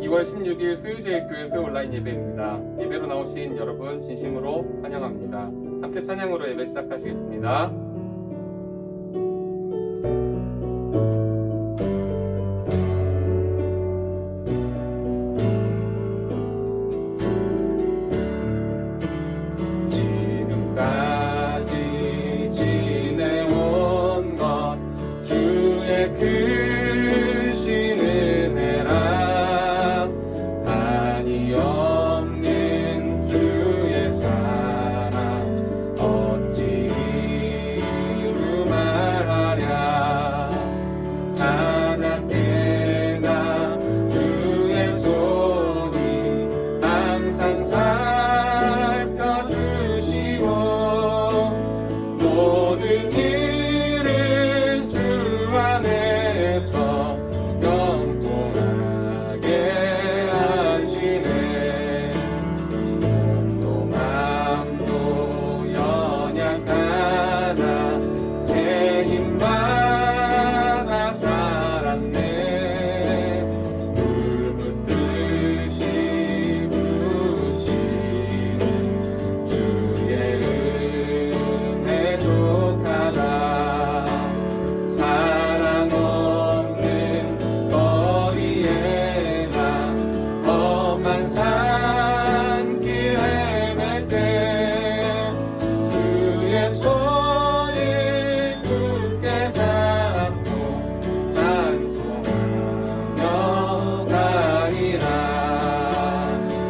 2월 16일 수유제일교회에서 온라인 예배입니다. 예배로 나오신 여러분 진심으로 환영합니다. 함께 찬양으로 예배 시작하시겠습니다. 지금까지 지내온 것 주의 크신 은혜라 한이 없는 주의 사랑 어찌 이루 말하랴 자나깨나 주의 손이 항상 살펴주시고 모든 일을 주 안에서 영통하게 하시네. 몸도 맘도 연약하나 새 힘받아 살았네. 불붙듯이 부시는 주의 은혜 족하다. 사랑 없는 거리에 나 험한 산길 헤맬 때 주의 손을 굳게 잡고 찬송하며 가리라.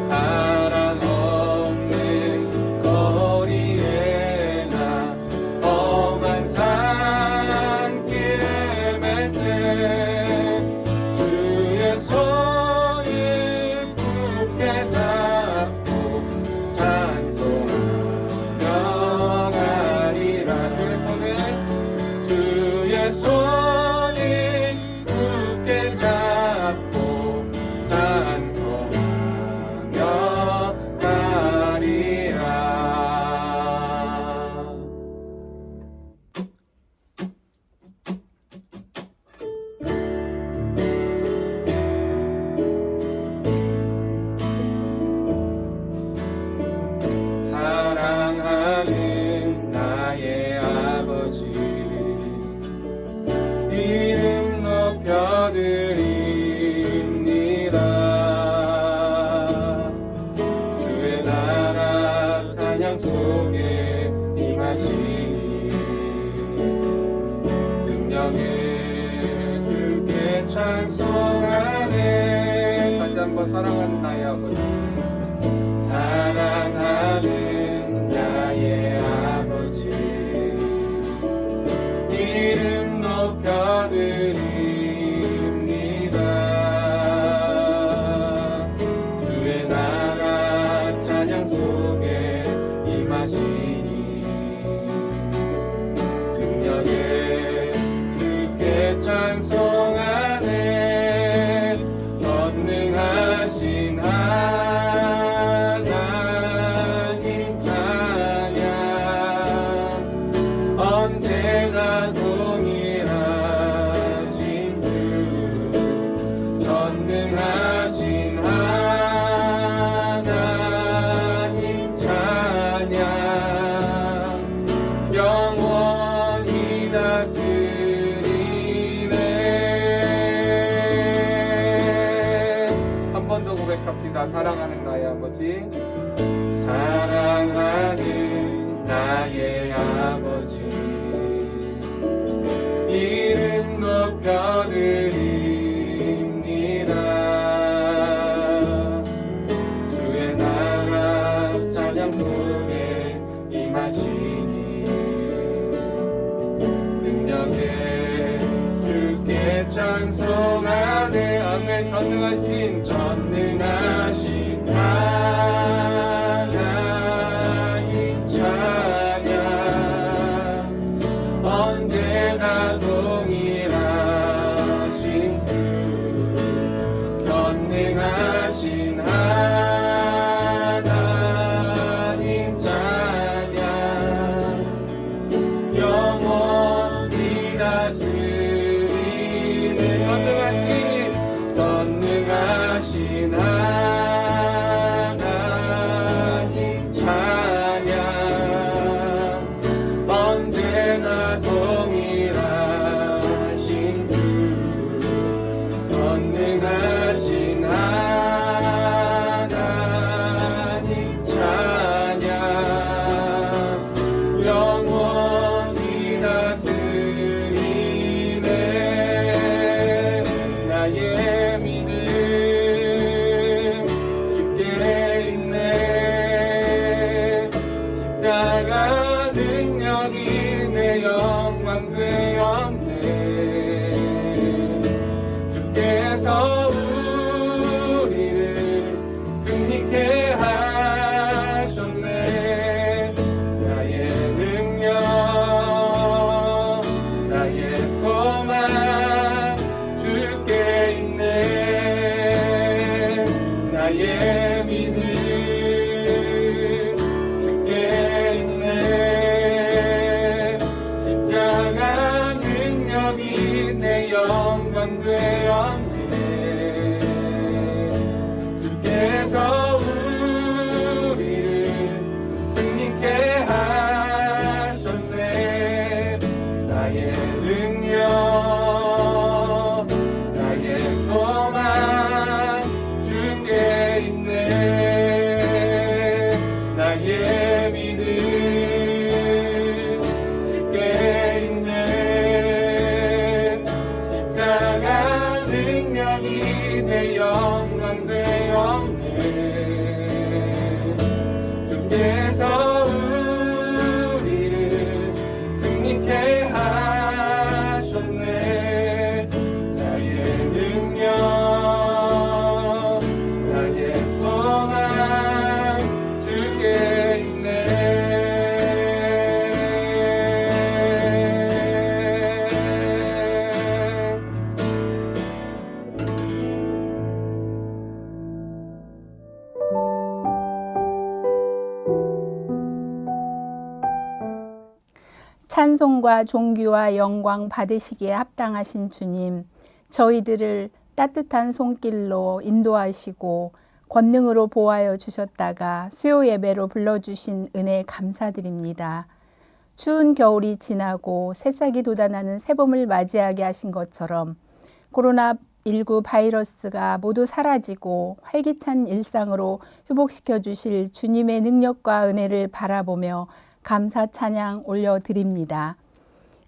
사랑 없는 거리에 나 험한 산길 헤맬 때 주의 손을 굳게 잡고 찬송하며 가리라. 주의 손을 굳게 잡고 찬송하며 가리라. 사랑하는 나의 아버지 이름 높여드립니다. 주의 나라 찬양 속에 임하시니 능력에 주께 찬송하네. 다시 한번 사랑하는 나의 아버지 사랑하는 나의 아버지 이름 높여드립니다. 주의 나라 찬양 속에 임하시니 능력에 주께 찬송하네. 전능하신 하나님 찬양 언제나 동일하신 주 전능하신 하나님 찬양 영원히 다스리네. 한 번 더 고백합시다. 사랑하는 나의 아버지 사랑하는 나의 아버지 이름 높여드립니다. 주의 나라 찬양 속에 임하시니 능력에 주께 찬송하네. 아멘. 전능하신 하나님 찬양 언제나 동일하신 주 전능하신 하나님 찬양 영원히 다스리네. 전능하신 되었네. 주께서 우리를 승리케 하셨네. 나의 능력, 나의 소망 주께 있네. 나의 믿음 주께 있네. 십자가 능력이 내 영광 되었네. 주께서 우리를 승리케 하셨네. 나의 능력, 나의 소망 주께 있네. 찬송과 존귀와 영광 받으시기에 합당하신 주님, 저희들을 따뜻한 손길로 인도하시고 권능으로 보호하여 주셨다가 수요 예배로 불러주신 은혜 감사드립니다. 추운 겨울이 지나고 새싹이 돋아나는 새봄을 맞이하게 하신 것처럼 코로나19 바이러스가 모두 사라지고 활기찬 일상으로 회복시켜 주실 주님의 능력과 은혜를 바라보며 감사 찬양 올려드립니다.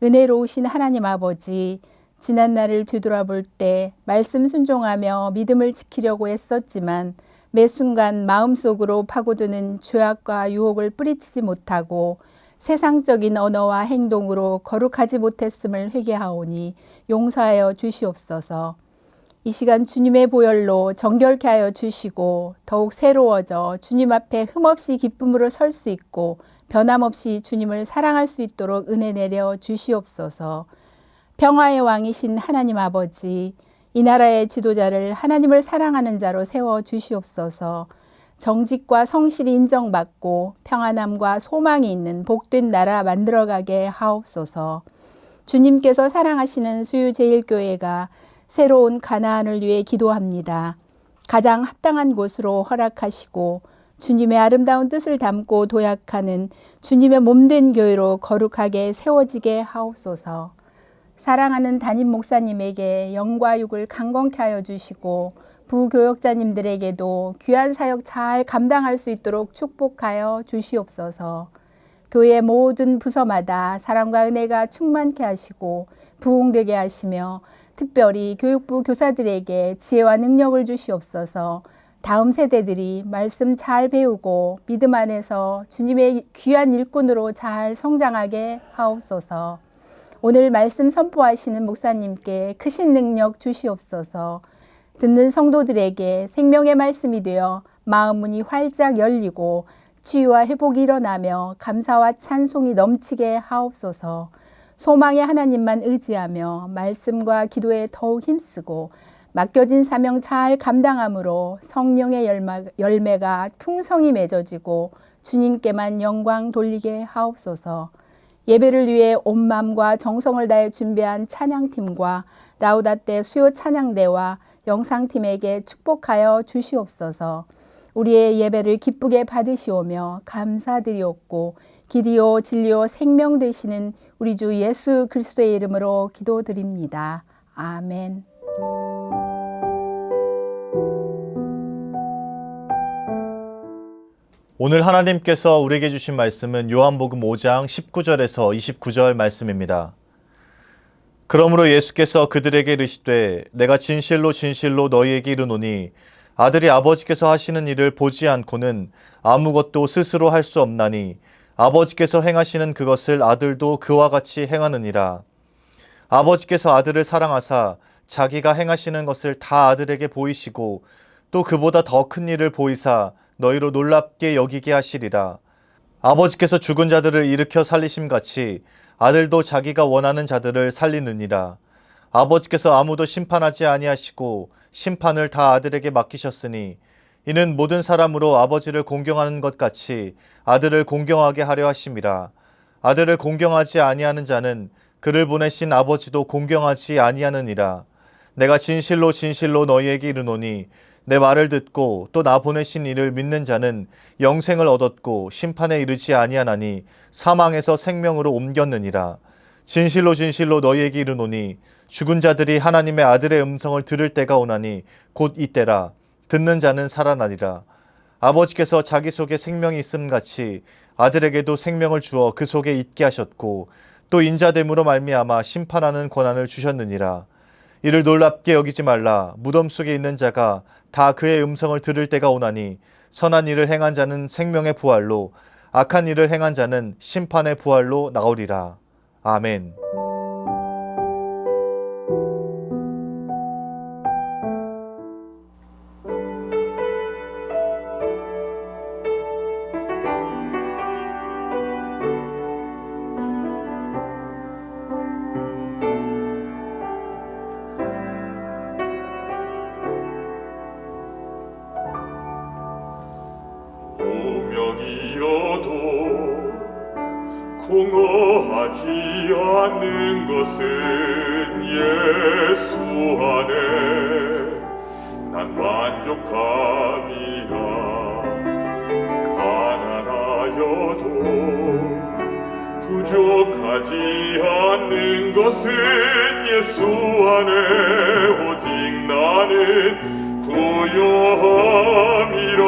은혜로우신 하나님 아버지, 지난 날을 되돌아볼 때 말씀 순종하며 믿음을 지키려고 애썼지만 매 순간 마음속으로 파고드는 죄악과 유혹을 뿌리치지 못하고 세상적인 언어와 행동으로 거룩하지 못했음을 회개하오니 용서하여 주시옵소서. 이 시간 주님의 보혈로 정결케 하여 주시고 더욱 새로워져 주님 앞에 흠없이 기쁨으로 설 수 있고 변함없이 주님을 사랑할 수 있도록 은혜 내려 주시옵소서. 평화의 왕이신 하나님 아버지, 이 나라의 지도자를 하나님을 사랑하는 자로 세워 주시옵소서. 정직과 성실이 인정받고 평안함과 소망이 있는 복된 나라 만들어가게 하옵소서. 주님께서 사랑하시는 수유제일교회가 새로운 가나안을 위해 기도합니다. 가장 합당한 곳으로 허락하시고 주님의 아름다운 뜻을 담고 도약하는 주님의 몸된 교회로 거룩하게 세워지게 하옵소서. 사랑하는 담임 목사님에게 영과 육을 강건케 하여 주시고 부교역자님들에게도 귀한 사역 잘 감당할 수 있도록 축복하여 주시옵소서. 교회 모든 부서마다 사랑과 은혜가 충만케 하시고 부흥되게 하시며 특별히 교육부 교사들에게 지혜와 능력을 주시옵소서. 다음 세대들이 말씀 잘 배우고 믿음 안에서 주님의 귀한 일꾼으로 잘 성장하게 하옵소서. 오늘 말씀 선포하시는 목사님께 크신 능력 주시옵소서. 듣는 성도들에게 생명의 말씀이 되어 마음 문이 활짝 열리고 치유와 회복이 일어나며 감사와 찬송이 넘치게 하옵소서. 소망의 하나님만 의지하며 말씀과 기도에 더욱 힘쓰고 맡겨진 사명 잘 감당함으로 성령의 열매가 풍성히 맺어지고 주님께만 영광 돌리게 하옵소서. 예배를 위해 온 마음과 정성을 다해 준비한 찬양팀과 라우다떼 수요 찬양대와 영상팀에게 축복하여 주시옵소서. 우리의 예배를 기쁘게 받으시오며 감사드리옵고 길이요 진리요 생명 되시는 우리 주 예수 그리스도의 이름으로 기도드립니다. 아멘. 오늘 하나님께서 우리에게 주신 말씀은 요한복음 5장 19절에서 29절 말씀입니다. 그러므로 예수께서 그들에게 이르시되 내가 진실로 진실로 너희에게 이르노니 아들이 아버지께서 하시는 일을 보지 않고는 아무것도 스스로 할 수 없나니 아버지께서 행하시는 그것을 아들도 그와 같이 행하느니라. 아버지께서 아들을 사랑하사 자기가 행하시는 것을 다 아들에게 보이시고 또 그보다 더 큰 일을 보이사 너희로 놀랍게 여기게 하시리라. 아버지께서 죽은 자들을 일으켜 살리심같이 아들도 자기가 원하는 자들을 살리느니라. 아버지께서 아무도 심판하지 아니하시고 심판을 다 아들에게 맡기셨으니 이는 모든 사람으로 아버지를 공경하는 것 같이 아들을 공경하게 하려 하심이라. 아들을 공경하지 아니하는 자는 그를 보내신 아버지도 공경하지 아니하느니라. 내가 진실로 진실로 너희에게 이르노니 내 말을 듣고 또 나 보내신 이를 믿는 자는 영생을 얻었고 심판에 이르지 아니하나니 사망에서 생명으로 옮겼느니라. 진실로 진실로 너희에게 이르노니 죽은 자들이 하나님의 아들의 음성을 들을 때가 오나니 곧 이때라. 듣는 자는 살아나리라. 아버지께서 자기 속에 생명이 있음 같이 아들에게도 생명을 주어 그 속에 있게 하셨고 또 인자됨으로 말미암아 심판하는 권한을 주셨느니라. 이를 놀랍게 여기지 말라. 무덤 속에 있는 자가 다 그의 음성을 들을 때가 오나니 선한 일을 행한 자는 생명의 부활로 악한 일을 행한 자는 심판의 부활로 나오리라. 아멘. 운명이어도 공허하지 않는 것은 예수 안에 난 만족함이라. 가난하여도 부족하지 않는 것은 예수 안에 오직 나는 부요함이라.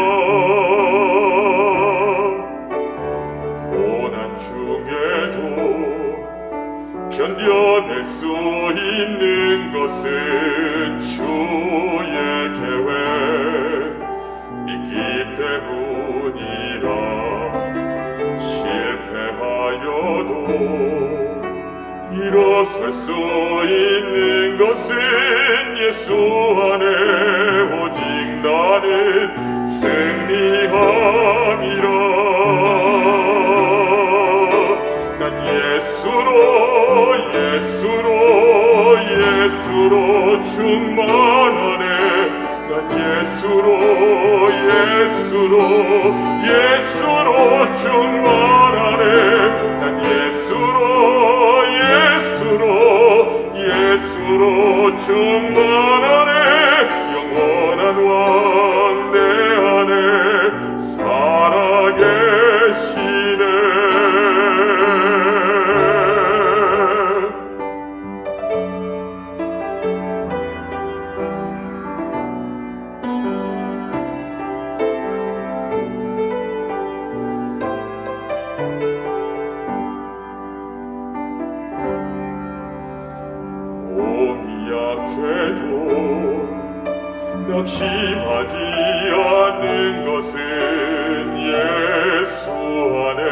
견뎌낼 수 있는 것은 주의 계획 믿기 때문이라. 실패하여도 일어설 수 있는 것은 예수 안에 오직 나는 승리함이라. 난 예수로 충만하네. 난 예수로 충만하네. 난 예수로 충만하네. 영원한 왕 내 안에 살아계시네. 낙심하지 않는 것은 예수 안에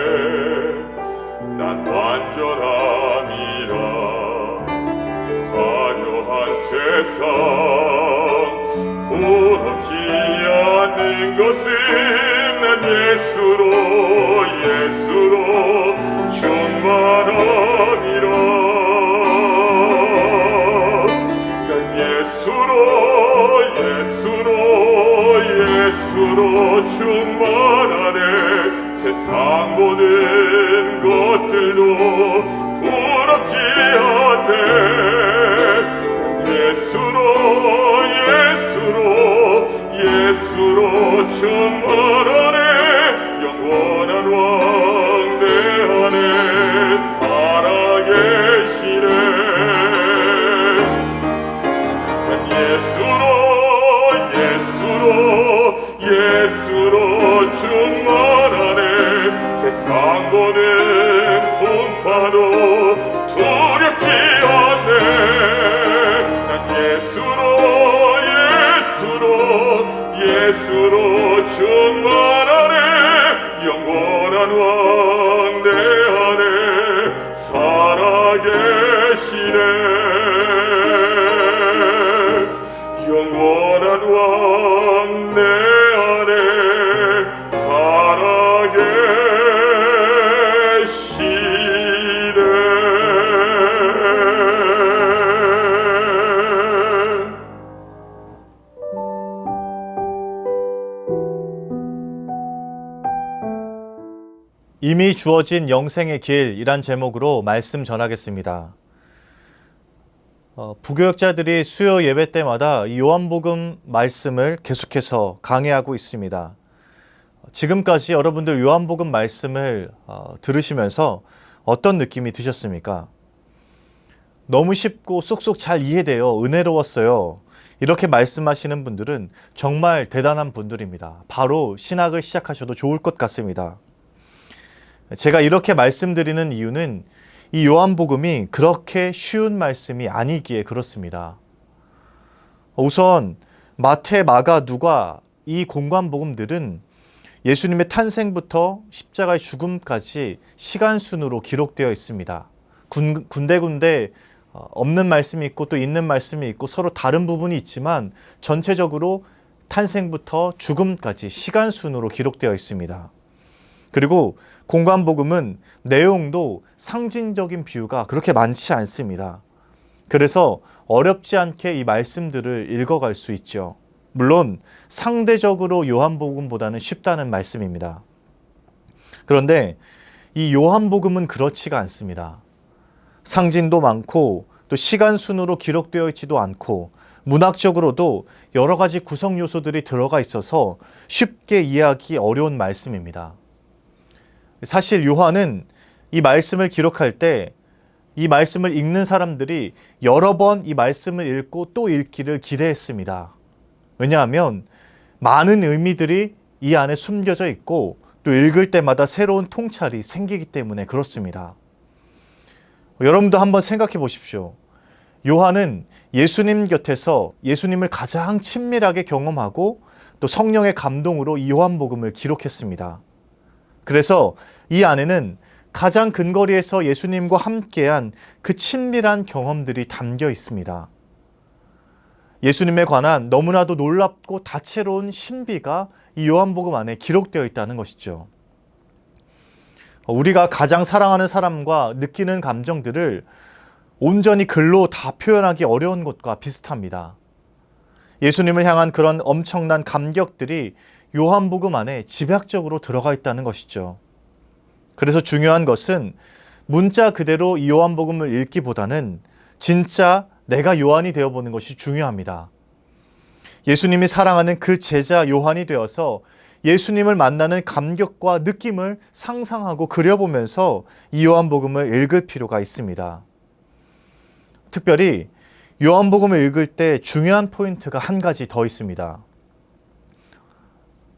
난 완전함이라. 화려한 세상 부럽지 않는 것은 난 예수로 충만함이라. 난 예수로 충만하네. 세상 모든 것들도 부럽지 않네. 예수로 충만하네. 영원한 왕 내 안에 살아계시네. 난 예수로 충만하네. 세상 보는 풍파도 두렵지 않네. 난 예수로 충만하네. 영원한 왕 내 안에 살아계시네. 영원한 왕 내 안에 살아계시네. 이미 주어진 영생의 길이란 제목으로 말씀 전하겠습니다. 부교역자들이 수요 예배 때마다 이 요한복음 말씀을 계속해서 강해하고 있습니다. 지금까지 여러분들 요한복음 말씀을 들으시면서 어떤 느낌이 드셨습니까? 너무 쉽고 쏙쏙 잘 이해돼요. 은혜로웠어요. 이렇게 말씀하시는 분들은 정말 대단한 분들입니다. 바로 신학을 시작하셔도 좋을 것 같습니다. 제가 이렇게 말씀드리는 이유는 이 요한복음이 그렇게 쉬운 말씀이 아니기에 그렇습니다. 우선 마태, 마가, 누가 이 공관복음들은 예수님의 탄생부터 십자가의 죽음까지 시간순으로 기록되어 있습니다. 군데군데 없는 말씀이 있고 또 있는 말씀이 있고 서로 다른 부분이 있지만 전체적으로 탄생부터 죽음까지 시간순으로 기록되어 있습니다. 그리고 공관복음은 내용도 상징적인 비유가 그렇게 많지 않습니다. 그래서 어렵지 않게 이 말씀들을 읽어갈 수 있죠. 물론 상대적으로 요한복음보다는 쉽다는 말씀입니다. 그런데 이 요한복음은 그렇지가 않습니다. 상징도 많고 또 시간순으로 기록되어 있지도 않고 문학적으로도 여러 가지 구성 요소들이 들어가 있어서 쉽게 이해하기 어려운 말씀입니다. 사실 요한은 이 말씀을 기록할 때 이 말씀을 읽는 사람들이 여러 번 이 말씀을 읽고 또 읽기를 기대했습니다. 왜냐하면 많은 의미들이 이 안에 숨겨져 있고 또 읽을 때마다 새로운 통찰이 생기기 때문에 그렇습니다. 여러분도 한번 생각해 보십시오. 요한은 예수님 곁에서 예수님을 가장 친밀하게 경험하고 또 성령의 감동으로 이 요한복음을 기록했습니다. 그래서 이 안에는 가장 근거리에서 예수님과 함께한 그 친밀한 경험들이 담겨 있습니다. 예수님에 관한 너무나도 놀랍고 다채로운 신비가 이 요한복음 안에 기록되어 있다는 것이죠. 우리가 가장 사랑하는 사람과 느끼는 감정들을 온전히 글로 다 표현하기 어려운 것과 비슷합니다. 예수님을 향한 그런 엄청난 감격들이 요한복음 안에 집약적으로 들어가 있다는 것이죠. 그래서 중요한 것은 문자 그대로 이 요한복음을 읽기보다는 진짜 내가 요한이 되어보는 것이 중요합니다. 예수님이 사랑하는 그 제자 요한이 되어서 예수님을 만나는 감격과 느낌을 상상하고 그려보면서 이 요한복음을 읽을 필요가 있습니다. 특별히 요한복음을 읽을 때 중요한 포인트가 한 가지 더 있습니다.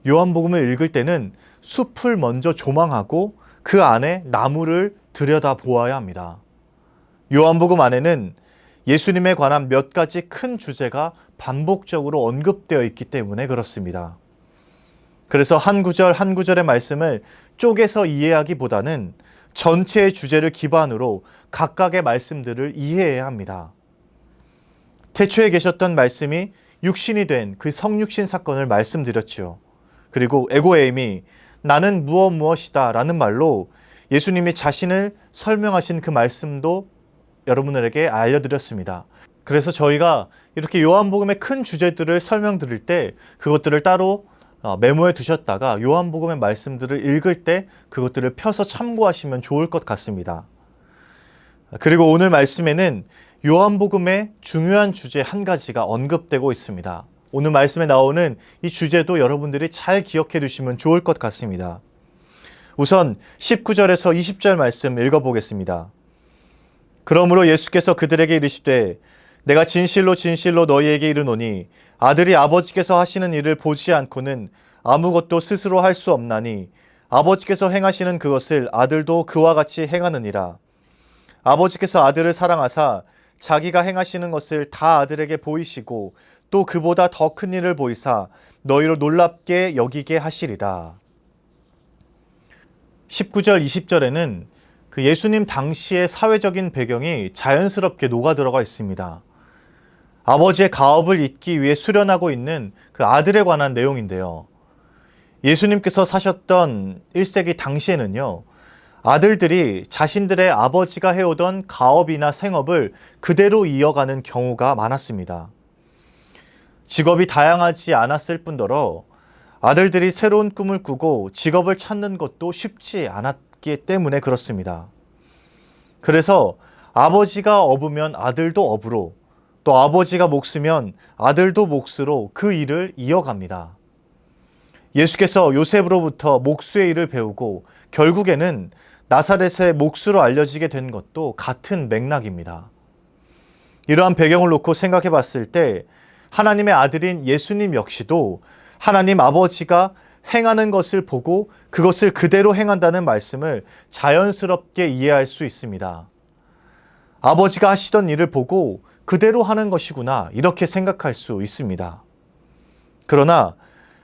요한복음을 읽을 때는 숲을 먼저 조망하고 그 안에 나무를 들여다 보아야 합니다. 요한복음 안에는 예수님에 관한 몇 가지 큰 주제가 반복적으로 언급되어 있기 때문에 그렇습니다. 그래서 한 구절 한 구절의 말씀을 쪼개서 이해하기보다는 전체의 주제를 기반으로 각각의 말씀들을 이해해야 합니다. 태초에 계셨던 말씀이 육신이 된 그 성육신 사건을 말씀드렸죠. 그리고 에고에임이 나는 무엇이다 라는 말로 예수님이 자신을 설명하신 그 말씀도 여러분들에게 알려드렸습니다. 그래서 저희가 이렇게 요한복음의 큰 주제들을 설명드릴 때 그것들을 따로 메모해 두셨다가 요한복음의 말씀들을 읽을 때 그것들을 펴서 참고하시면 좋을 것 같습니다. 그리고 오늘 말씀에는 요한복음의 중요한 주제 한 가지가 언급되고 있습니다. 오늘 말씀에 나오는 이 주제도 여러분들이 잘 기억해 두시면 좋을 것 같습니다. 우선 19절에서 20절 말씀 읽어보겠습니다. 그러므로 예수께서 그들에게 이르시되 내가 진실로 진실로 너희에게 이르노니 아들이 아버지께서 하시는 일을 보지 않고는 아무것도 스스로 할 수 없나니 아버지께서 행하시는 그것을 아들도 그와 같이 행하느니라. 아버지께서 아들을 사랑하사 자기가 행하시는 것을 다 아들에게 보이시고 또 그보다 더 큰 일을 보이사 너희로 놀랍게 여기게 하시리라. 19절 20절에는 그 예수님 당시의 사회적인 배경이 자연스럽게 녹아 들어가 있습니다. 아버지의 가업을 잇기 위해 수련하고 있는 그 아들에 관한 내용인데요. 예수님께서 사셨던 1세기 당시에는요, 아들들이 자신들의 아버지가 해오던 가업이나 생업을 그대로 이어가는 경우가 많았습니다. 직업이 다양하지 않았을 뿐더러 아들들이 새로운 꿈을 꾸고 직업을 찾는 것도 쉽지 않았기 때문에 그렇습니다. 그래서 아버지가 업으면 아들도 업으로 또 아버지가 몫으면 아들도 몫으로 그 일을 이어갑니다. 예수께서 요셉으로부터 몫의 일을 배우고 결국에는 나사렛의 몫으로 알려지게 된 것도 같은 맥락입니다. 이러한 배경을 놓고 생각해 봤을 때 하나님의 아들인 예수님 역시도 하나님 아버지가 행하는 것을 보고 그것을 그대로 행한다는 말씀을 자연스럽게 이해할 수 있습니다. 아버지가 하시던 일을 보고 그대로 하는 것이구나 이렇게 생각할 수 있습니다. 그러나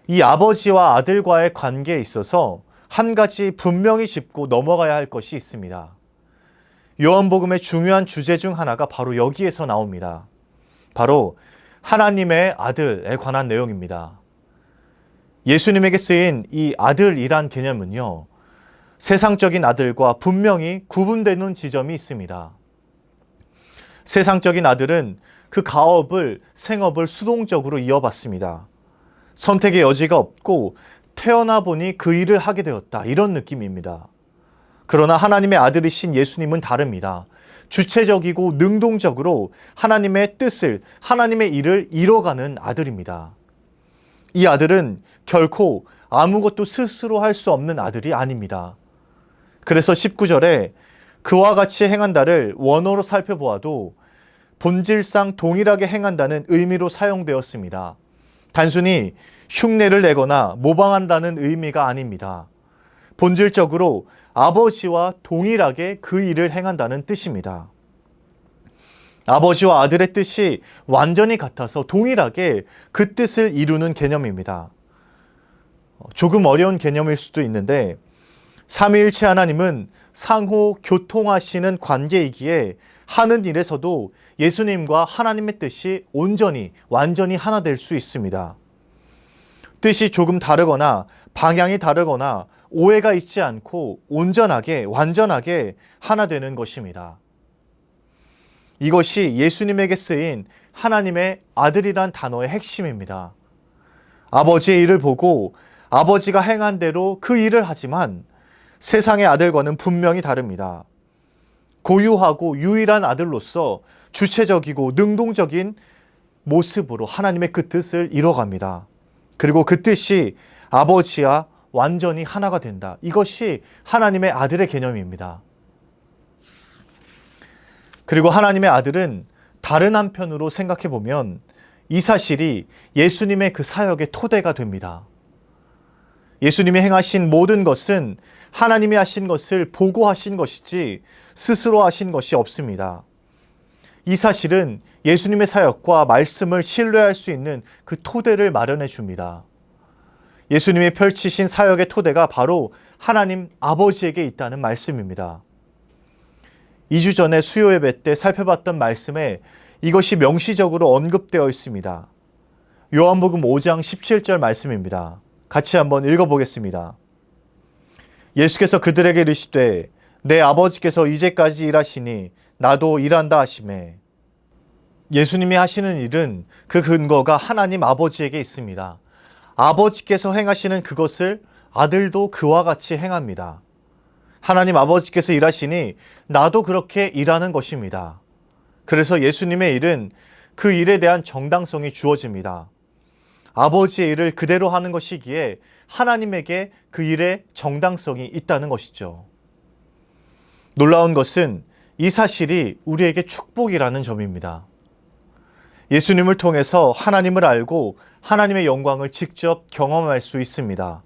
이 아버지와 아들과의 관계에 있어서 한 가지 분명히 짚고 넘어가야 할 것이 있습니다. 요한복음의 중요한 주제 중 하나가 바로 여기에서 나옵니다. 바로 하나님의 아들에 관한 내용입니다. 예수님에게 쓰인 이 아들이란 개념은요, 세상적인 아들과 분명히 구분되는 지점이 있습니다. 세상적인 아들은 그 가업을, 생업을 수동적으로 이어받습니다. 선택의 여지가 없고 태어나 보니 그 일을 하게 되었다. 이런 느낌입니다. 그러나 하나님의 아들이신 예수님은 다릅니다. 주체적이고 능동적으로 하나님의 뜻을, 하나님의 일을 이뤄가는 아들입니다. 이 아들은 결코 아무것도 스스로 할 수 없는 아들이 아닙니다. 그래서 19절에 그와 같이 행한다를 원어로 살펴보아도 본질상 동일하게 행한다는 의미로 사용되었습니다. 단순히 흉내를 내거나 모방한다는 의미가 아닙니다. 본질적으로 아버지와 동일하게 그 일을 행한다는 뜻입니다. 아버지와 아들의 뜻이 완전히 같아서 동일하게 그 뜻을 이루는 개념입니다. 조금 어려운 개념일 수도 있는데 삼위일체 하나님은 상호 교통하시는 관계이기에 하는 일에서도 예수님과 하나님의 뜻이 온전히 완전히 하나 될 수 있습니다. 뜻이 조금 다르거나 방향이 다르거나 오해가 있지 않고 온전하게 완전하게 하나 되는 것입니다. 이것이 예수님에게 쓰인 하나님의 아들이란 단어의 핵심입니다. 아버지의 일을 보고 아버지가 행한 대로 그 일을 하지만 세상의 아들과는 분명히 다릅니다. 고유하고 유일한 아들로서 주체적이고 능동적인 모습으로 하나님의 그 뜻을 이뤄갑니다. 그리고 그 뜻이 아버지와 완전히 하나가 된다. 이것이 하나님의 아들의 개념입니다. 그리고 하나님의 아들은 다른 한편으로 생각해 보면 이 사실이 예수님의 그 사역의 토대가 됩니다. 예수님이 행하신 모든 것은 하나님이 하신 것을 보고 하신 것이지 스스로 하신 것이 없습니다. 이 사실은 예수님의 사역과 말씀을 신뢰할 수 있는 그 토대를 마련해 줍니다. 예수님이 펼치신 사역의 토대가 바로 하나님 아버지에게 있다는 말씀입니다. 2주 전에 수요 예배 때 살펴봤던 말씀에 이것이 명시적으로 언급되어 있습니다. 요한복음 5장 17절 말씀입니다. 같이 한번 읽어보겠습니다. 예수께서 그들에게 이르시되 내 아버지께서 이제까지 일하시니 나도 일한다 하시매. 예수님이 하시는 일은 그 근거가 하나님 아버지에게 있습니다. 아버지께서 행하시는 그것을 아들도 그와 같이 행합니다. 하나님 아버지께서 일하시니 나도 그렇게 일하는 것입니다. 그래서 예수님의 일은 그 일에 대한 정당성이 주어집니다. 아버지의 일을 그대로 하는 것이기에 하나님에게 그 일의 정당성이 있다는 것이죠. 놀라운 것은 이 사실이 우리에게 축복이라는 점입니다. 예수님을 통해서 하나님을 알고 하나님의 영광을 직접 경험할 수 있습니다.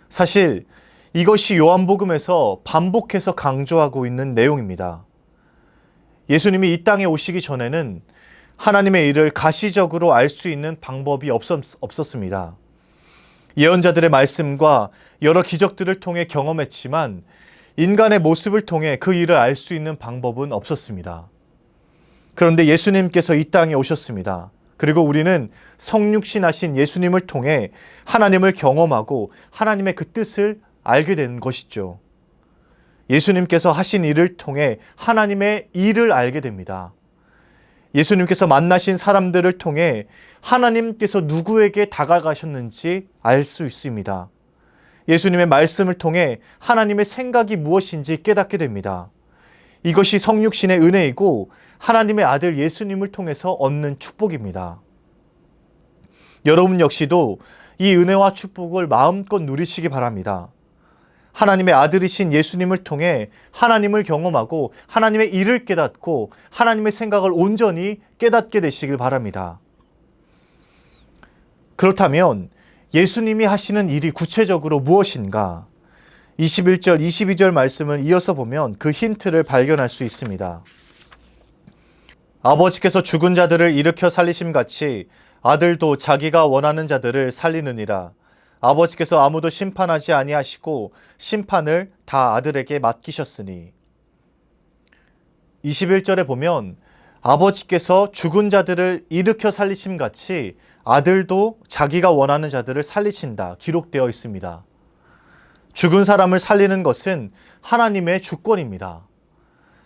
사실 이것이 요한복음에서 반복해서 강조하고 있는 내용입니다. 예수님이 이 땅에 오시기 전에는 하나님의 일을 가시적으로 알 수 있는 방법이 없었습니다. 예언자들의 말씀과 여러 기적들을 통해 경험했지만 인간의 모습을 통해 그 일을 알 수 있는 방법은 없었습니다. 그런데 예수님께서 이 땅에 오셨습니다. 그리고 우리는 성육신하신 예수님을 통해 하나님을 경험하고 하나님의 그 뜻을 알게 된 것이죠. 예수님께서 하신 일을 통해 하나님의 일을 알게 됩니다. 예수님께서 만나신 사람들을 통해 하나님께서 누구에게 다가가셨는지 알 수 있습니다. 예수님의 말씀을 통해 하나님의 생각이 무엇인지 깨닫게 됩니다. 이것이 성육신의 은혜이고 하나님의 아들 예수님을 통해서 얻는 축복입니다. 여러분 역시도 이 은혜와 축복을 마음껏 누리시기 바랍니다. 하나님의 아들이신 예수님을 통해 하나님을 경험하고 하나님의 일을 깨닫고 하나님의 생각을 온전히 깨닫게 되시길 바랍니다. 그렇다면 예수님이 하시는 일이 구체적으로 무엇인가? 21절, 22절 말씀을 이어서 보면 그 힌트를 발견할 수 있습니다. 아버지께서 죽은 자들을 일으켜 살리심같이 아들도 자기가 원하는 자들을 살리느니라. 아버지께서 아무도 심판하지 아니하시고 심판을 다 아들에게 맡기셨으니. 21절에 보면 아버지께서 죽은 자들을 일으켜 살리심같이 아들도 자기가 원하는 자들을 살리신다 기록되어 있습니다. 죽은 사람을 살리는 것은 하나님의 주권입니다.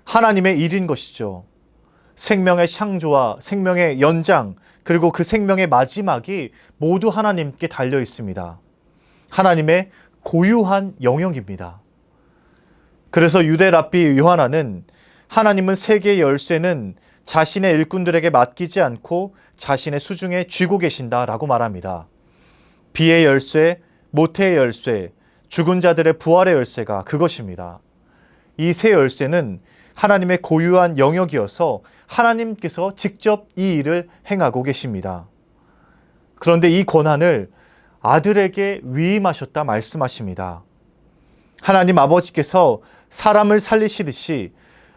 하나님의 일인 것이죠. 생명의 창조와 생명의 연장, 그리고 그 생명의 마지막이 모두 하나님께 달려 있습니다. 하나님의 고유한 영역입니다. 그래서 유대 랍비 요하나는 하나님은 세계의 열쇠는 자신의 일꾼들에게 맡기지 않고 자신의 수중에 쥐고 계신다라고 말합니다. 비의 열쇠, 모태의 열쇠, 죽은 자들의 부활의 열쇠가 그것입니다. 이 세 열쇠는 하나님의 고유한 영역이어서 하나님께서 직접 이 일을 행하고 계십니다. 그런데 이 권한을 아들에게 위임하셨다 말씀하십니다. 하나님 아버지께서 사람을 살리시듯이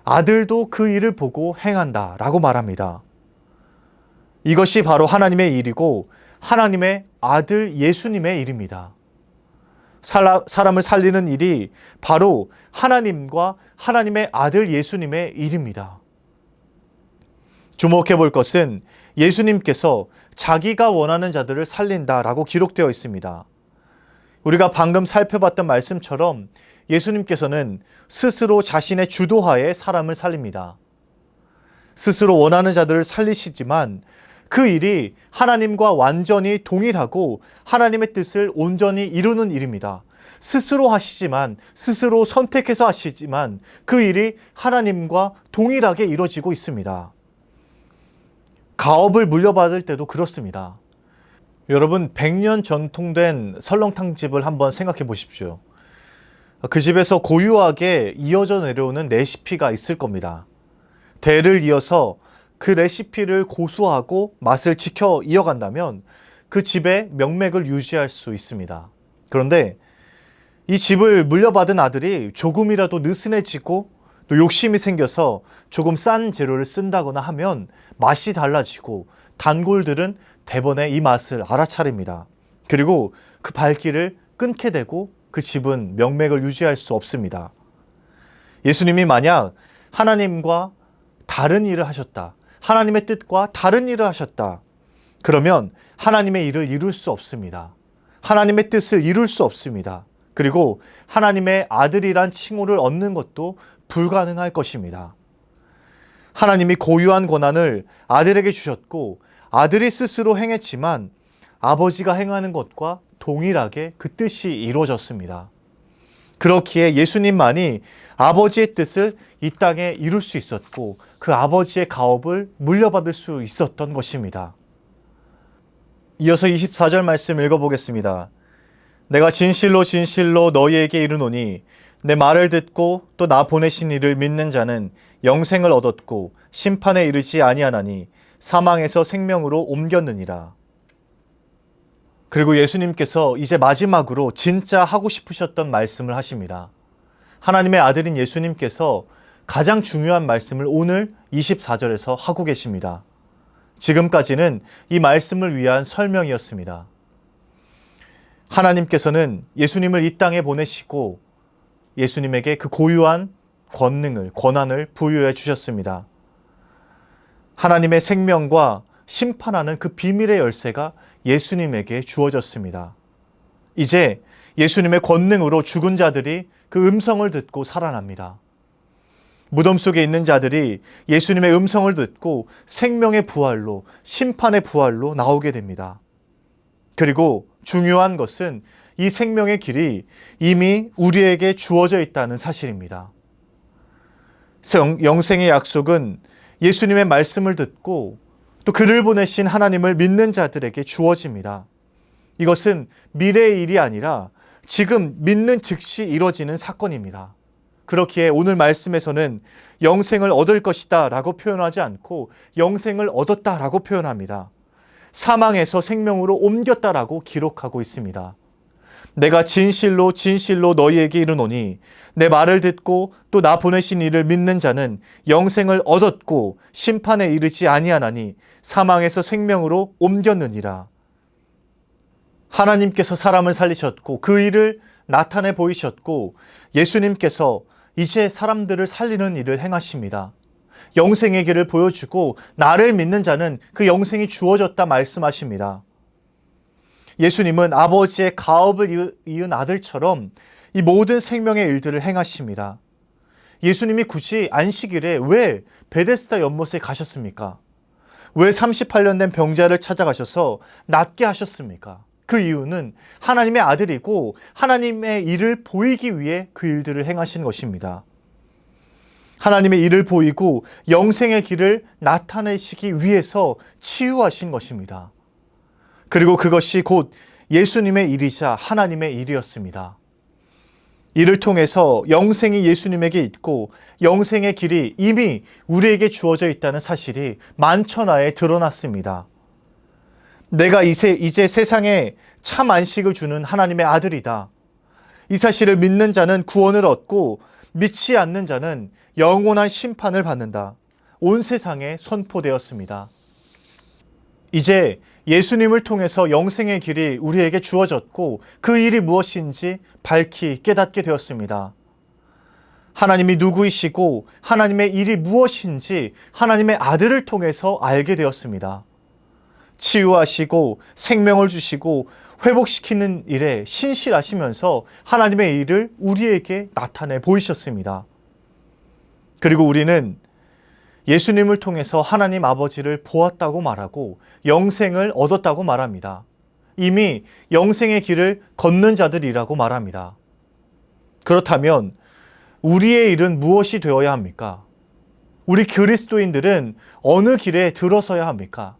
아들도 그 일을 보고 행한다라고 말합니다. 이것이 바로 하나님의 일이고 하나님의 아들 예수님의 일입니다. 사람을 살리는 일이 바로 하나님과 하나님의 아들 예수님의 일입니다. 주목해 볼 것은 예수님께서 자기가 원하는 자들을 살린다라고 기록되어 있습니다. 우리가 방금 살펴봤던 말씀처럼 예수님께서는 스스로 자신의 주도하에 사람을 살립니다. 스스로 원하는 자들을 살리시지만 그 일이 하나님과 완전히 동일하고 하나님의 뜻을 온전히 이루는 일입니다. 스스로 하시지만, 스스로 선택해서 하시지만 그 일이 하나님과 동일하게 이루어지고 있습니다. 가업을 물려받을 때도 그렇습니다. 여러분, 100년 전통된 설렁탕집을 한번 생각해 보십시오. 그 집에서 고유하게 이어져 내려오는 레시피가 있을 겁니다. 대를 이어서 그 레시피를 고수하고 맛을 지켜 이어간다면 그 집의 명맥을 유지할 수 있습니다. 그런데 이 집을 물려받은 아들이 조금이라도 느슨해지고 또 욕심이 생겨서 조금 싼 재료를 쓴다거나 하면 맛이 달라지고 단골들은 대번에 이 맛을 알아차립니다. 그리고 그 발길을 끊게 되고 그 집은 명맥을 유지할 수 없습니다. 예수님이 만약 하나님과 다른 일을 하셨다, 하나님의 뜻과 다른 일을 하셨다, 그러면 하나님의 일을 이룰 수 없습니다. 하나님의 뜻을 이룰 수 없습니다. 그리고 하나님의 아들이란 칭호를 얻는 것도 불가능할 것입니다. 하나님이 고유한 권한을 아들에게 주셨고 아들이 스스로 행했지만 아버지가 행하는 것과 동일하게 그 뜻이 이루어졌습니다. 그렇기에 예수님만이 아버지의 뜻을 이 땅에 이룰 수 있었고 그 아버지의 가업을 물려받을 수 있었던 것입니다. 이어서 24절 말씀 읽어보겠습니다. 내가 진실로 진실로 너희에게 이르노니 내 말을 듣고 또 나 보내신 이를 믿는 자는 영생을 얻었고 심판에 이르지 아니하나니 사망에서 생명으로 옮겼느니라. 그리고 예수님께서 이제 마지막으로 진짜 하고 싶으셨던 말씀을 하십니다. 하나님의 아들인 예수님께서 가장 중요한 말씀을 오늘 24절에서 하고 계십니다. 지금까지는 이 말씀을 위한 설명이었습니다. 하나님께서는 예수님을 이 땅에 보내시고 예수님에게 그 고유한 권한을 부여해 주셨습니다. 하나님의 생명과 심판하는 그 비밀의 열쇠가 예수님에게 주어졌습니다. 이제 예수님의 권능으로 죽은 자들이 그 음성을 듣고 살아납니다. 무덤 속에 있는 자들이 예수님의 음성을 듣고 생명의 부활로, 심판의 부활로 나오게 됩니다. 그리고 중요한 것은 이 생명의 길이 이미 우리에게 주어져 있다는 사실입니다. 영생의 약속은 예수님의 말씀을 듣고 또 그를 보내신 하나님을 믿는 자들에게 주어집니다. 이것은 미래의 일이 아니라 지금 믿는 즉시 이루어지는 사건입니다. 그렇기에 오늘 말씀에서는 영생을 얻을 것이다 라고 표현하지 않고 영생을 얻었다 라고 표현합니다. 사망에서 생명으로 옮겼다라고 기록하고 있습니다. 내가 진실로 진실로 너희에게 이르노니 내 말을 듣고 또 나 보내신 이를 믿는 자는 영생을 얻었고 심판에 이르지 아니하나니 사망에서 생명으로 옮겼느니라. 하나님께서 사람을 살리셨고 그 일을 나타내 보이셨고 예수님께서 이제 사람들을 살리는 일을 행하십니다. 영생의 길을 보여주고 나를 믿는 자는 그 영생이 주어졌다 말씀하십니다. 예수님은 아버지의 가업을 이은 아들처럼 이 모든 생명의 일들을 행하십니다. 예수님이 굳이 안식일에 왜 베데스다 연못에 가셨습니까? 왜 38년 된 병자를 찾아가셔서 낫게 하셨습니까? 그 이유는 하나님의 아들이고 하나님의 일을 보이기 위해 그 일들을 행하신 것입니다. 하나님의 일을 보이고 영생의 길을 나타내시기 위해서 치유하신 것입니다. 그리고 그것이 곧 예수님의 일이자 하나님의 일이었습니다. 이를 통해서 영생이 예수님에게 있고 영생의 길이 이미 우리에게 주어져 있다는 사실이 만천하에 드러났습니다. 내가 이제 세상에 참 안식을 주는 하나님의 아들이다. 이 사실을 믿는 자는 구원을 얻고 믿지 않는 자는 영원한 심판을 받는다. 온 세상에 선포되었습니다. 이제 예수님을 통해서 영생의 길이 우리에게 주어졌고 그 일이 무엇인지 밝히 깨닫게 되었습니다. 하나님이 누구이시고 하나님의 일이 무엇인지 하나님의 아들을 통해서 알게 되었습니다. 치유하시고 생명을 주시고 회복시키는 일에 신실하시면서 하나님의 일을 우리에게 나타내 보이셨습니다. 그리고 우리는 예수님을 통해서 하나님 아버지를 보았다고 말하고 영생을 얻었다고 말합니다. 이미 영생의 길을 걷는 자들이라고 말합니다. 그렇다면 우리의 일은 무엇이 되어야 합니까? 우리 그리스도인들은 어느 길에 들어서야 합니까?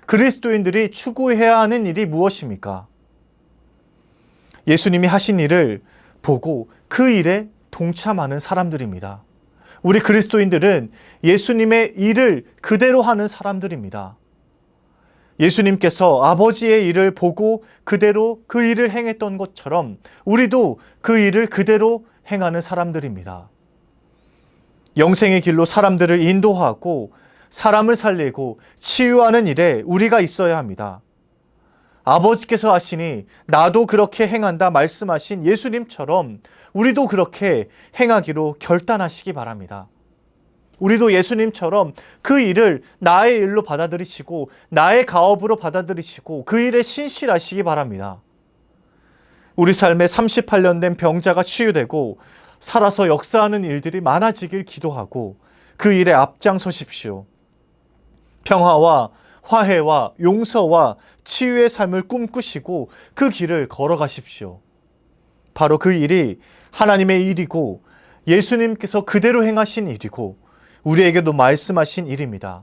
그리스도인들이 추구해야 하는 일이 무엇입니까? 예수님이 하신 일을 보고 그 일에 동참하는 사람들입니다. 우리 그리스도인들은 예수님의 일을 그대로 하는 사람들입니다. 예수님께서 아버지의 일을 보고 그대로 그 일을 행했던 것처럼 우리도 그 일을 그대로 행하는 사람들입니다. 영생의 길로 사람들을 인도하고 사람을 살리고 치유하는 일에 우리가 있어야 합니다. 아버지께서 하시니 나도 그렇게 행한다 말씀하신 예수님처럼 우리도 그렇게 행하기로 결단하시기 바랍니다. 우리도 예수님처럼 그 일을 나의 일로 받아들이시고 나의 가업으로 받아들이시고 그 일에 신실하시기 바랍니다. 우리 삶에 38년 된 병자가 치유되고 살아서 역사하는 일들이 많아지길 기도하고 그 일에 앞장서십시오. 평화와 화해와 용서와 치유의 삶을 꿈꾸시고 그 길을 걸어가십시오. 바로 그 일이 하나님의 일이고 예수님께서 그대로 행하신 일이고 우리에게도 말씀하신 일입니다.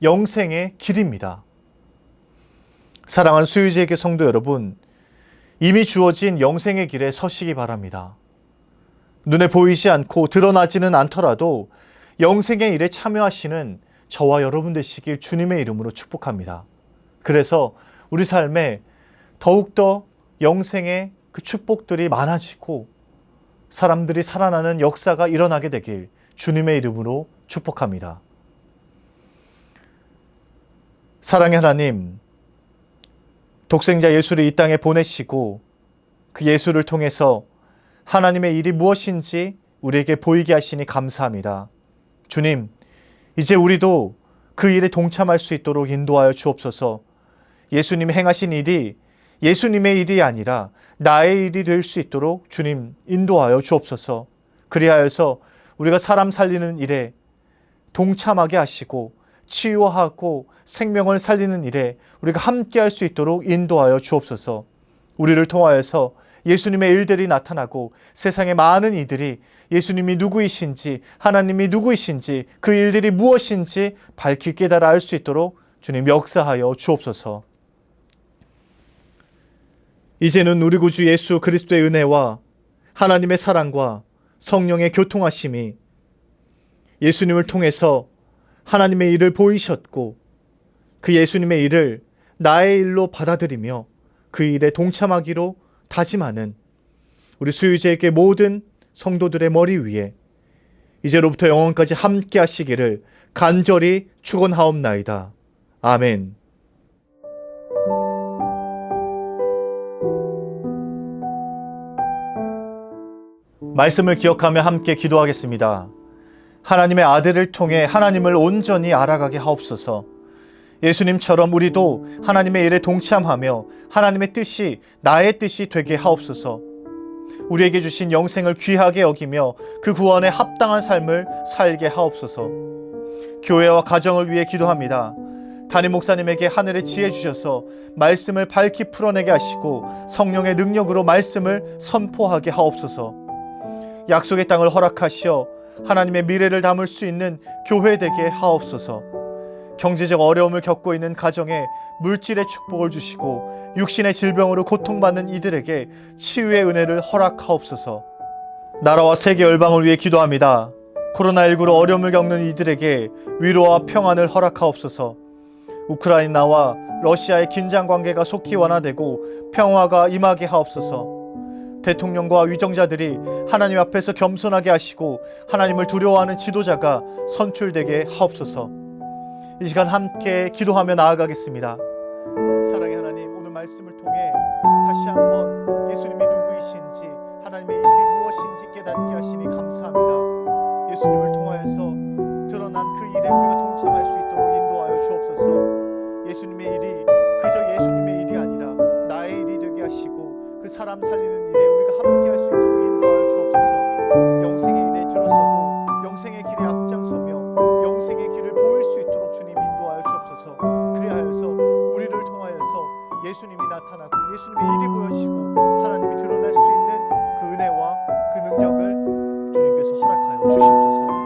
영생의 길입니다. 사랑하는 수유제에게 성도 여러분, 이미 주어진 영생의 길에 서시기 바랍니다. 눈에 보이지 않고 드러나지는 않더라도 영생의 일에 참여하시는 저와 여러분 되시길 주님의 이름으로 축복합니다. 그래서 우리 삶에 더욱더 영생의 그 축복들이 많아지고 사람들이 살아나는 역사가 일어나게 되길 주님의 이름으로 축복합니다. 사랑의 하나님, 독생자 예수를 이 땅에 보내시고 그 예수를 통해서 하나님의 일이 무엇인지 우리에게 보이게 하시니 감사합니다. 주님, 이제 우리도 그 일에 동참할 수 있도록 인도하여 주옵소서. 예수님이 행하신 일이 예수님의 일이 아니라 나의 일이 될 수 있도록 주님 인도하여 주옵소서. 그리하여서 우리가 사람 살리는 일에 동참하게 하시고 치유하고 생명을 살리는 일에 우리가 함께 할 수 있도록 인도하여 주옵소서. 우리를 통하여서 예수님의 일들이 나타나고 세상의 많은 이들이 예수님이 누구이신지, 하나님이 누구이신지, 그 일들이 무엇인지 밝히 깨달아 알 수 있도록 주님 역사하여 주옵소서. 이제는 우리 구주 예수 그리스도의 은혜와 하나님의 사랑과 성령의 교통하심이 예수님을 통해서 하나님의 일을 보이셨고 그 예수님의 일을 나의 일로 받아들이며 그 일에 동참하기로 다짐하는 우리 수유제에게 모든 성도들의 머리 위에 이제로부터 영원까지 함께 하시기를 간절히 축원하옵나이다. 아멘. 말씀을 기억하며 함께 기도하겠습니다. 하나님의 아들을 통해 하나님을 온전히 알아가게 하옵소서. 예수님처럼 우리도 하나님의 일에 동참하며 하나님의 뜻이 나의 뜻이 되게 하옵소서. 우리에게 주신 영생을 귀하게 여기며 그 구원에 합당한 삶을 살게 하옵소서. 교회와 가정을 위해 기도합니다. 담임 목사님에게 하늘의 지혜 주셔서 말씀을 밝히 풀어내게 하시고 성령의 능력으로 말씀을 선포하게 하옵소서. 약속의 땅을 허락하시어 하나님의 미래를 담을 수 있는 교회 되게 하옵소서. 경제적 어려움을 겪고 있는 가정에 물질의 축복을 주시고 육신의 질병으로 고통받는 이들에게 치유의 은혜를 허락하옵소서. 나라와 세계 열방을 위해 기도합니다. 코로나19로 어려움을 겪는 이들에게 위로와 평안을 허락하옵소서. 우크라이나와 러시아의 긴장 관계가 속히 완화되고 평화가 임하게 하옵소서. 대통령과 위정자들이 하나님 앞에서 겸손하게 하시고 하나님을 두려워하는 지도자가 선출되게 하옵소서. 이 시간 함께 기도하며 나아가겠습니다. 사랑의 하나님, 오늘 말씀을 통해 다시 한번 예수님이 누구이신지 하나님의 일이 무엇인지 깨닫게 하시니 감사합니다. 예수님을 통하여서 드러난 그 일에 우리가 동참할 수 있도록 인도하여 주옵소서. 예수님의 일이 그저 예수님의 일이 아니라 나의 일이 되게 하시고 그 사람 살리는 일에 우리가 함께 할 수 있도록 인도하여 주옵소서. 영생의 일에 들어서고 영생의 길에 앞장서며 영생의 길을 보일 수 있도록 주님 인도하여 주옵소서. 그리하여서 우리를 통하여서 예수님이 나타나고 예수님의 일이 보여지고 하나님이 드러날 수 있는 그 은혜와 그 능력을 주님께서 허락하여 주시옵소서.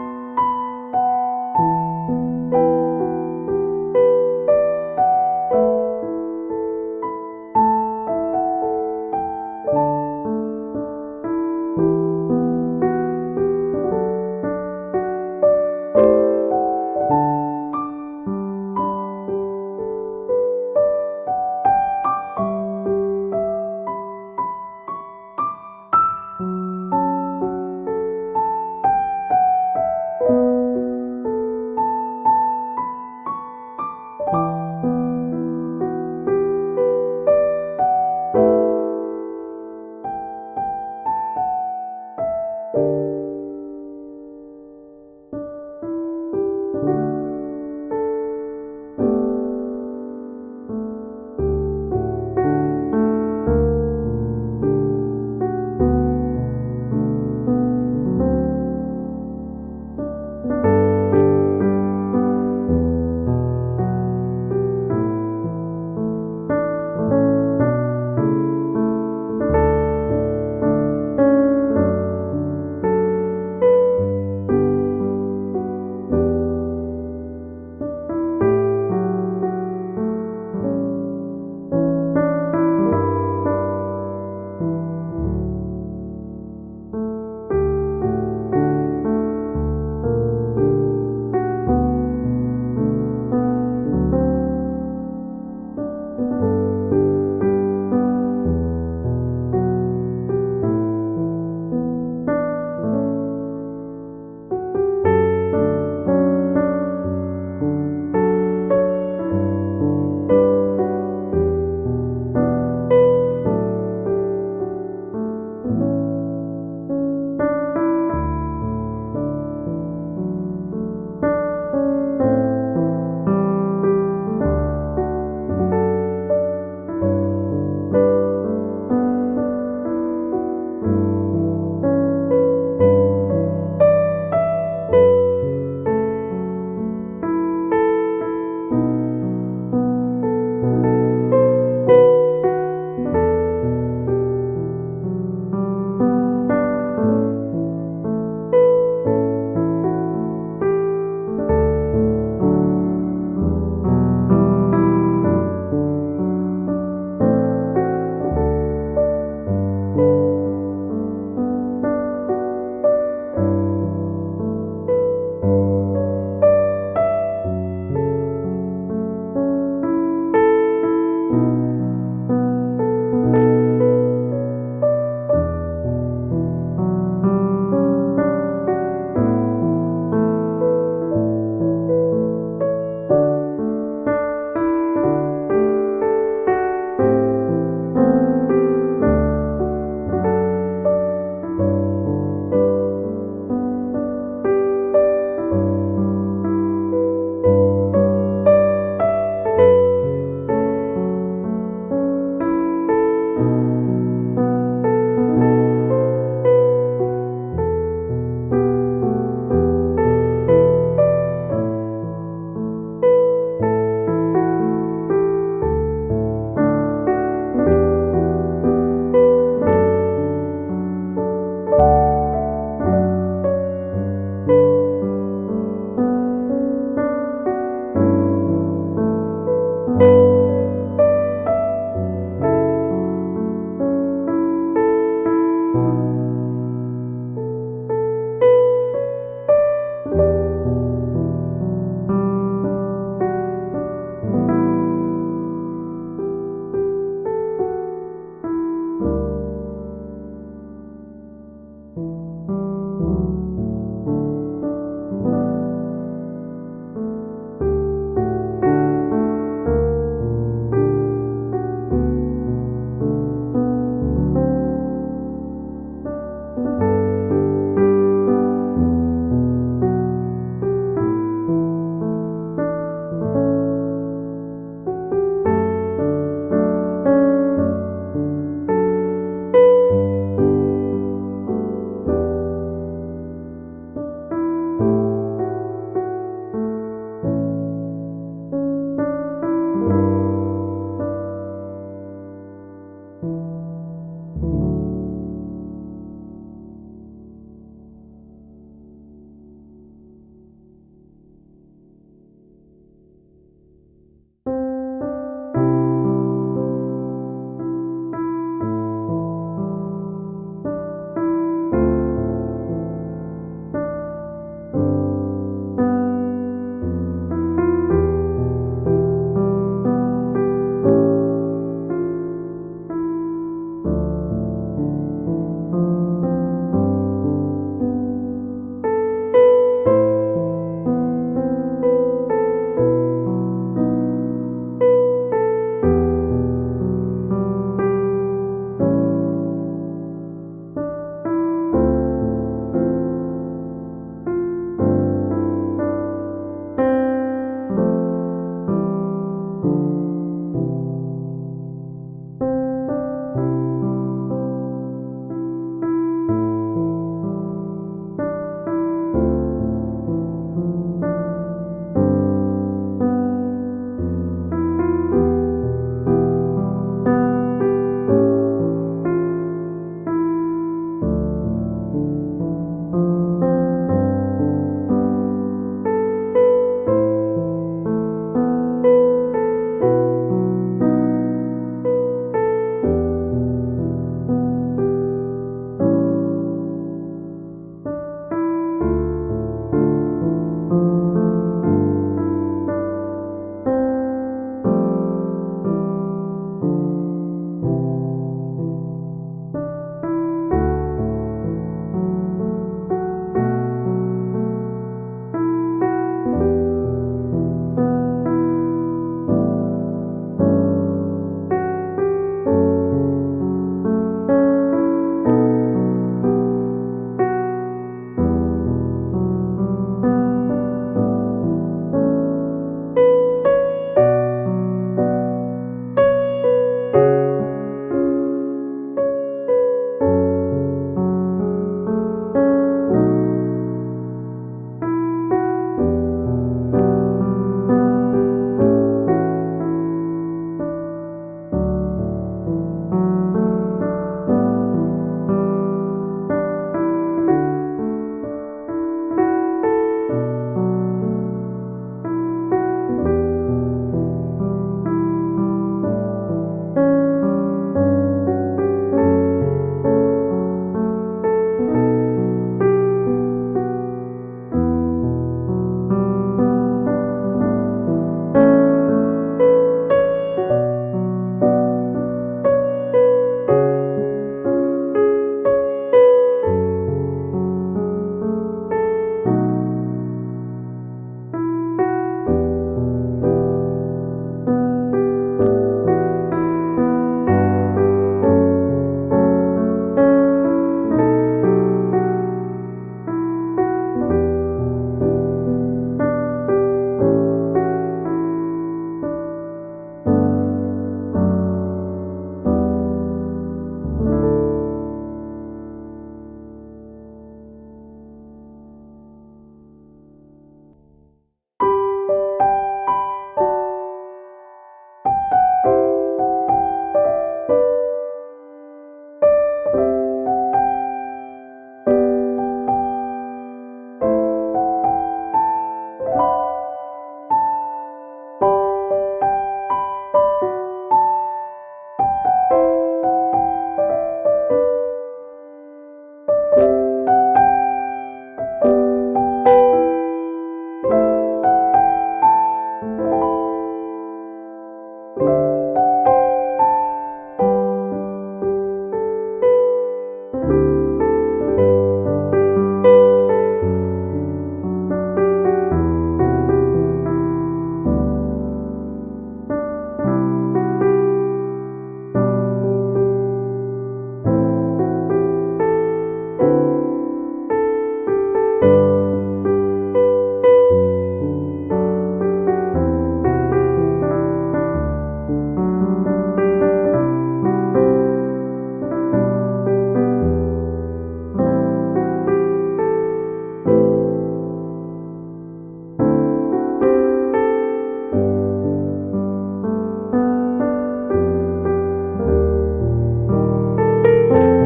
주옵소서.